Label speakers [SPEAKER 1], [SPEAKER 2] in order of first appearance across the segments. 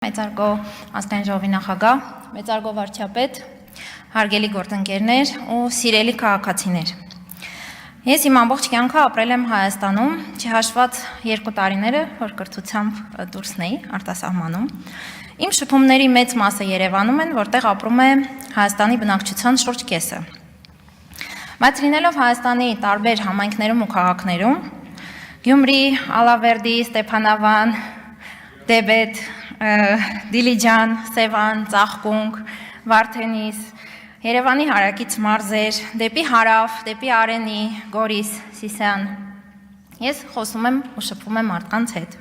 [SPEAKER 1] Մեծարգո ազգային ժողովի նախագահ, մեծարգո վարչապետ, հարգելի գործընկերներ ու սիրելի քաղաքացիներ։ Ես իմ ամբողջ կյանքը ապրել եմ Հայաստանում, չհաշված 2 տարիները, որ կրթությամբ դուրսն էի արտասահմանում։ Իմ շփումների մեծ մասը Երևանում են, որտեղ ապրում է Հայաստանի բնակչության շուրջ կեսը։ Բայց լինելով Հայաստանի տարբեր համայնքներում ու քաղաքներում, Գյումրի, Ալավերդի, Ստեփանավան, Դեբետ, Դիլիջան, Սևան, Ծաղկունք, Վարդենիս, Երևանի հարակից մարզեր, դեպի հարավ, դեպի Արենի, Գորիս, Սիսիան։ Ես խոսում եմ ու շփվում եմ մարդկանց հետ։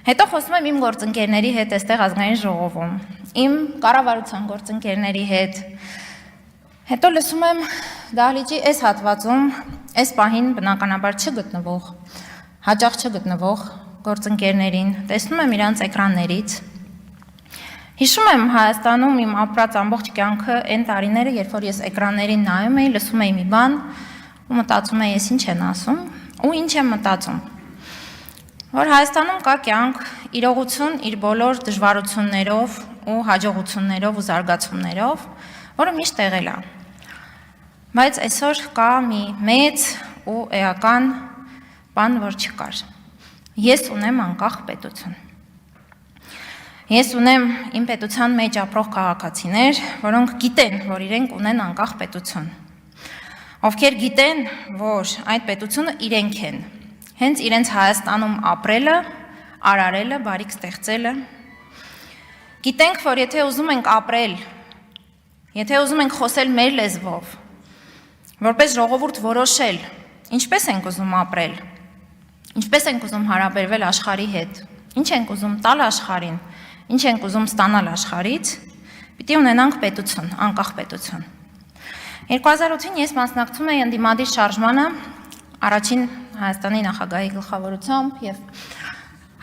[SPEAKER 1] Հետո խոսում եմ իմ գործընկերների հետ այստեղ ազգային ժողովում, իմ կառավարության գործընկերների հետ։ Հետո լսում եմ դահլիճի այս հատվածում, այս պահին բնականաբար չգտնվող, հաճախ չգտնվող գործընկերներին, տեսնում եմ իրանց էկրաններից։ Հիշում եմ Հայաստանում իմ ապրած ամբողջ կյանքը այն տարիները, երբ որ ես էկրաններին նայում էի, լսում էի մի բան ու մտածում էի, ես ինչ են ասում ու ինչ եմ մտածում։ Որ Հայաստանում կա կյանք, իրողություն իր բոլոր դժվարություններով ու հաջողություններով ու զարգացումներով, որը միշտ եղել է։ Բայց այսօր կա մի մեծ ու էական բան, որ չկար։ Ես ունեմ անկախ պետություն։ Ես ունեմ իմ պետության մեջ ապրող քաղաքացիներ, որոնք գիտեն, որ իրենք ունեն անկախ պետություն։ Ովքեր գիտեն, որ այդ պետությունը իրենք են, հենց իրենց Հայաստանում ապրելը, արարելը, բարիք ստեղծելը։ Գիտենք, որ եթե ուզում ենք ապրել, եթե ուզում ենք խոսել մեր լեզվով, որպես ժողովուրդ որոշել, ինչպես ենք ուզում ապրել, ինչպես ենք ուզում հարաբերվել աշխարհի հետ, ինչ ենք ուզում տալ աշխարհին, ինչ ենք ուզում ստանալ աշխարհից, պիտի ունենանք պետություն, անկախ պետություն։ 2008-ին ես մասնակցում էի ընդդիմադիր շարժմանը, առաջին Հայաստանի նախագահի գլխավորությամբ եւ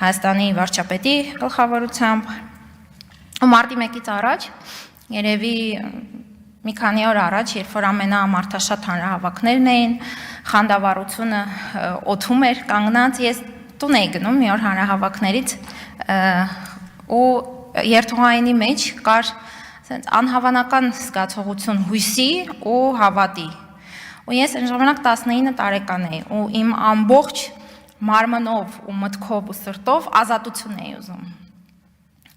[SPEAKER 1] Հայաստանի վարչապետի գլխավորությամբ, ու մարտի 1-ից առաջ, երևի մի քանի օր առաջ, երբ որ ամենամարդաշատ հանրահավաքներն էին, խանդավառությունը օդում էր կանգնած, ես տուն էի գնում մի օր հանրահավաքներից ու երթուղայինի մեջ կար անհավանական զգացողություն հույսի ու հավատի։ Ու ես այն ժամանակ 19 տարեկան էի ու իմ ամբողջ մարմնով ու մտքով ու սրտով ազատություն էի ուզում։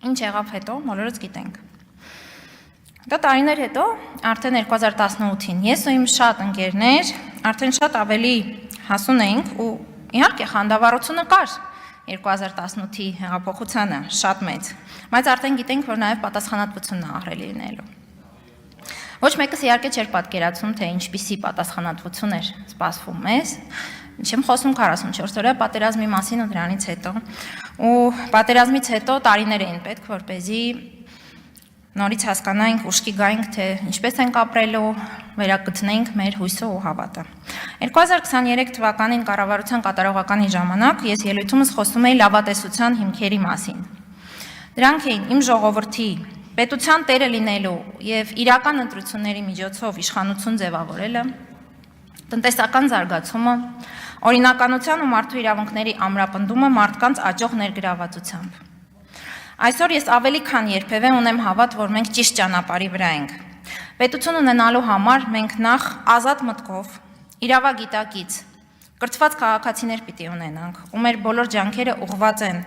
[SPEAKER 1] Ինչ եղավ հետո, բոլորս գիտենք։ Դա տարիներ հետո, արդեն 2018-ին, ես ու իմ շատ ընկերներ, արդեն շատ ավելի հասուն էինք ու իհարկե խանդավառությունը կար 2018-ի հեղափոխությանը, շատ մեծ, բայց արդեն գիտենք, որ նաև պատասխանատվությունն է ահռելի լինելու։ Ոչ մեկս իհարկե չէր պատկերացնում, թե ինչպիսի պատասխանատվություն էր սպասվում մեզ, չեմ խոսում 44 օրյա պատերազմի մասին ու դրանից հետո, ու պատերազմից հետո տարիներ էին պետք, որպեսզի նորից հասկանանք, ուշքի գայինք, թե ինչպես ենք ապրելու, վերագտնենք մեր հույսը ու հավատը։ 2023 թվականին կառավարության կատարողականի ժամանակ ես ելույթումս խոսում էի լավատեսության հիմքերի մասին։ Դրանք էին իմ ժողովրդի պետության տերը լինելու եւ իրական ընտրությունների միջոցով իշխանություն ձևավորելը, տնտեսական զարգացումը, օրինականության ու մարդու իրավունքների ամրապնդումը մարդկանց աճող ներգրավվածությամբ։ Այսօր ես ավելի քան երբևէ ունեմ հավատ, որ մենք ճիշտ ճանապարհի վրա ենք։ Պետություն ունենալու համար մենք նախ ազատ մտքով, իրավագիտակից, կրթված քաղաքացիներ պիտի ունենանք, ու մեր բոլոր ջանքերը ուղղված են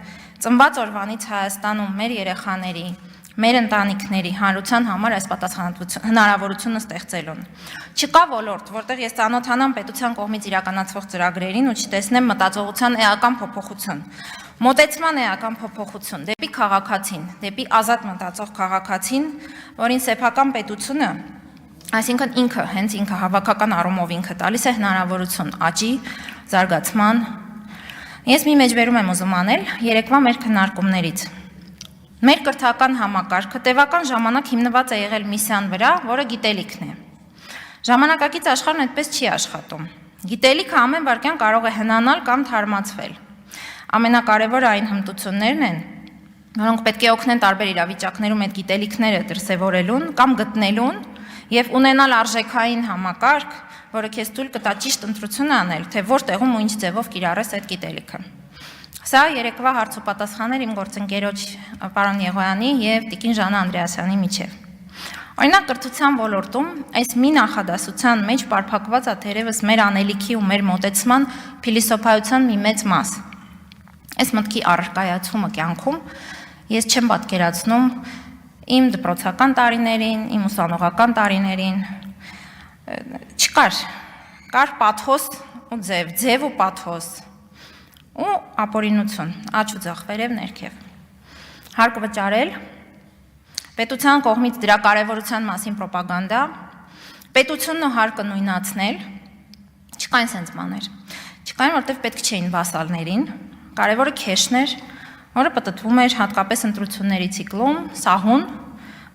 [SPEAKER 1] ծնված օրվանից Հայաստանում մեր երեխաների, մեր ընտանիքների հանրության համար այս հնարավորությունը ստեղծելուն։ Չկա ոլորտ, որտեղ ես ծանոթանամ պետության կողմից իրականացվող ծրագրերին ու չտեսնեմ մտածողության էական փոփոխություն, մոտեցման էական փոփոխություն դեպի քաղաքացին, դեպի ազատ մտածող քաղաքացին, որին սեփական պետությունը, այսինքն ինքը, հենց ինքը հավաքական առումով ինքը տալիս է հնարավորություն աճի, զարգացման։ Ես մի մեջբերում եմ ուզում անել երեկվա մեր քննարկումներից։ Մեր կրթական համակարգը տևական ժամանակ հիմնված է եղել միսիան վրա, որը գիտելիքն է։ Ժամանակակից աշխարհն այդպես չի աշխատում։ Գիտելիքը ամեն վայրկյան կարող է հնանալ կամ թարմացվել։ Ամենակարևորը այն հմտություններն են, որոնք պետք է օգնեն տարբեր իրավիճակներում այդ գիտելիքները դրսևորելուն կամ գտնելուն եւ ունենալ արժեքային համակարգ, որը քեզ թույլ կտա ճիշտ ընտրություն անել, թե որտեղում ու ինչ ձևով կիրառես այդ գիտելիքը։ Սա երեկվա հարց ու պատասխաններ իմ գործընկերոջ պարոն Եղոյանի եւ տիկին Ժանա Անդրեասյանի միջև։ Օրինակ կրթության ոլորտում այս մի նախադասության մեջ պարփակված է թերևս մեր անելիքի ու մեր մոտեցման փիլիսոփայության մի մեծ մաս։ Այս մտքի առարկայացումը կյանքում ես չեմ պատկերացնում իմ դպրոցական տարիներին, իմ ուսանողական տարիներին, կար պաթոս ու ձև ու պաթոս ու ապօրինություն, աջ ու ձախ, վերև ներքև, հարկ վճարել, պետության կողմից դրա կարևորության մասին պրոպագանդա, պետությունն ու հարկը նույնացնել, չկային սենց բաներ, չկային, որտև պետք չէին վասալներին, կարևորը քեշներ, որը պտտվում էր հատկապես ընտրությունների ցիկլում, սահուն,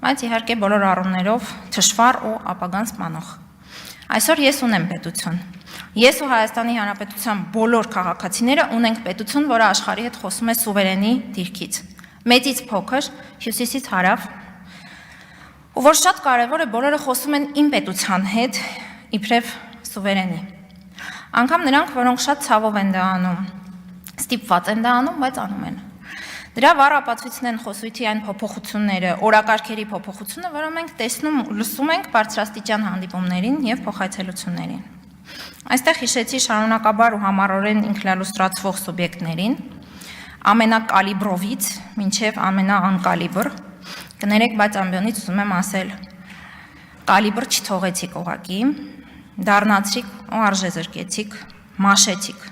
[SPEAKER 1] բայց իհարկե բոլոր առումներով թշվառ ու ապագան սպանող։ Այսօր ես ունեմ պետություն։ Ես ու Հայաստանի Հանրապետության բոլոր քաղաքացիները ունենք պետություն, որը աշխարհի հետ խոսում է սուվերենի դիրքից, մեծից փոքր, հյուսիսից հարավ, ու որ շատ կարևոր է, բոլորը խոսում են իմ պետության հետ, իբրև սուվերենի։ Անգամ նրանք, որոնք շատ ցավով են դա անում, ստիպված են դա անում, բայց անում են։ Դրա վառ ապացույցն են խոսույթի այն փոփոխությունները, օրակարգերի փոփոխությունը, որը մենք տեսնում ու լսում ենք բարձրաստիճան հանդիպումներին եւ փոխայցելություններին։ Այստեղ հիշեցի շարունակաբար ու համառորեն ինքնալուստրացվող սուբյեկտներին, ամենակալիբրովից մինչև ամենաանկալիբր, կներեք, բայց ամբյոնից ուզում եմ ասել, կալիբր չթողեցիք ուղղակի, դառնացրիք ու արժեզրկեցիք, մաշեցիք,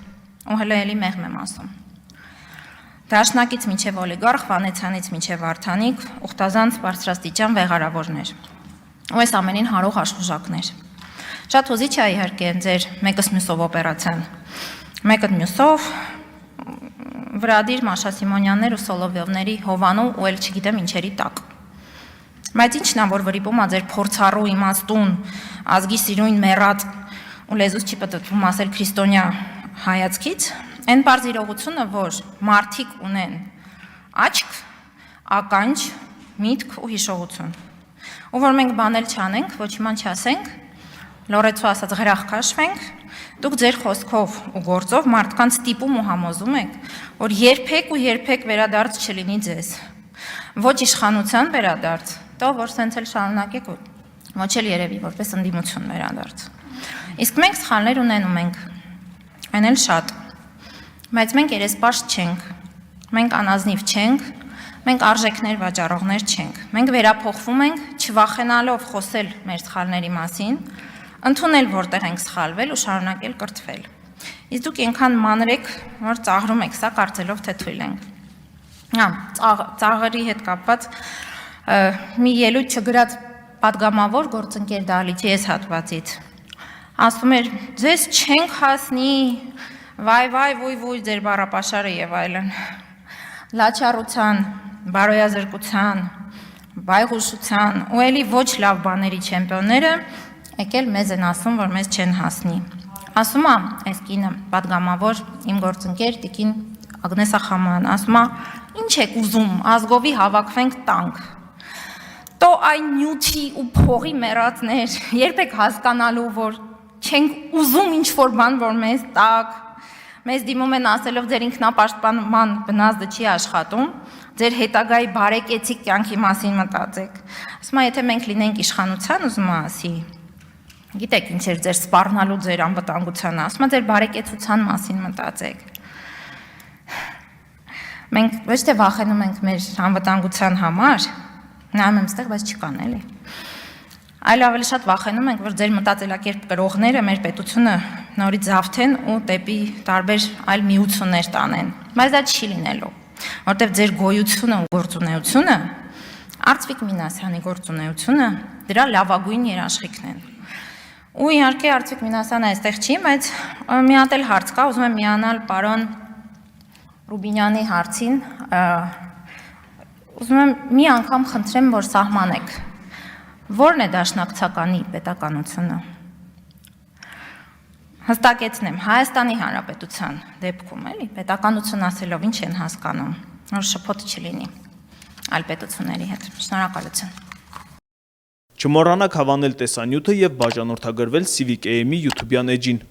[SPEAKER 1] ու հələ էլի մեղմ եմ ասում։ Դաշնակից մինչև օլիգարխ, Վանեցյանից մինչև Վարդանիկ, ուխտազանց բարձրաստիճան վեղարավորներ, ու այս ամենին հարող աշխուժակներ։ Շատ հուզիչ է իհարկե ձեր մեկս մյուսով օպերացիան, մեկը մյուսով, Վրադիր, Մաշա Սիմոնյաններ ու Սոլովյովների հովանու ու էլ չգիտեմ ինչերի տակ։ Բայց ինչն է, որ վրիպում է ձեր փորձառու իմաստուն, ազգի սիրուն մեռած ու լեզուս չի պտտվում ասել քրիստոնյա հայացքից, այն բարձ իրողությունը, որ մարդիկ ունեն աչք, ականջ, միտք ու հիշողություն, ու որ մենք բանել չանենք, ոչ իման չասենք, լորեցու ասած գրախ քաշվենք, դուք ձեր խոսքով ու գործով մարդկանց ստիպում ու համոզում եք, որ երբեք վերադարձ չլինի ձեզ, ոչ իշխանության վերադարձ, տո որ սենց էլ շարունակեք, ոչ էլ երևի որպես ընդդիմություն վերադարձ։ Իսկ մենք սխալներ ունենում ենք, այն էլ շատ, բայց մենք երեսպաշտ չենք, մենք անազնիվ չենք, մենք արժեքներ վաճառողներ չենք, մենք վերափոխվում ենք, չվախենալով խոսել մեր սխալների մասին, ընդունել որտեղ ենք սխալվել ու շարունակել կրթվել։ Իսկ դուք այնքան մանր եք, որ ծաղրում եք, սա կարծելով թե թույլ ենք։ Ծաղրի հետ կապված մի ելույթ չգրած պատգամավոր գործընկեր Դալիչի այս հատվածից։ Ասում էր, ձեզ չենք հասնի, վայ, ձեր բառապաշարը եւ այլն։ Լաչառության, բարոյազրկության, բայղուշության ու էլի ոչ լավ բաների չեմպիոնները եկել մեզ են ասում, որ մեզ չեն հասնի։ Ասում է այս կինը, պատգամավոր, իմ գործընկեր տիկին Ագնես Ախաման, ասում է, ինչ եք ուզում, ազգովի հավաքվենք տանք։ Տո այն նյութի ու փողի մեռածներ, երբ եք հասկանալու, որ չենք ուզում ինչ-որ բան, որ մեզ տակ, մեզ դիմում են ասելով ձեր ինքնապաշտպանման բնազդը չի աշխատում, ձեր հետագայի բարեկեցիկ կյանքի մասին մտածեք։ Ասում է, եթե մենք լինենք իշխանության, ուզում է ասի, գիտեք ինչ էր ձեր սպառնալու ձեր անվտանգությանը, ասում է ձեր բարեկեցության մասին մտածեք։ Մենք ոչ թե վախենում ենք մեր անվտանգության համար, նայում եմ ստեղ, բայց չկան էլի։ Այլ ավելի շատ վախենում ենք, որ ձեր մտածելակերպ կրողները մեր պետությունը նորից զավթեն ու դեպի տարբեր այլ միություններ տանեն։ Բայց դա չի լինելու, որտեղ ձեր գոյությունը ու գործունեությունը, Արծվիկ Մինասյանի գործունեությունը դրա լավագույն երաշխիքն են։ Ու իհարկե Արծվիկ Մինասյանը այստեղ չի, բայց մի հատ էլ հարց կա, ուզում եմ միանալ պարոն Ռուբինյանի հարցին, ուզում եմ մի անգամ խնդրեմ, որ սահմանեք, որն է դաշնակցականի պետականությունը։ Հստակեցնեմ, Հայաստանի Հանրապետության դեպքում, էլի, պետականություն ասելով ինչ են հասկանում, որ շփոթ չլինի այլ պետությունների հետ։ Շնորհակալություն։
[SPEAKER 2] Չմոռանաք հավանել տեսանյութը և բաժանորդագրվել Civic AM-ի YouTube-յան էջին։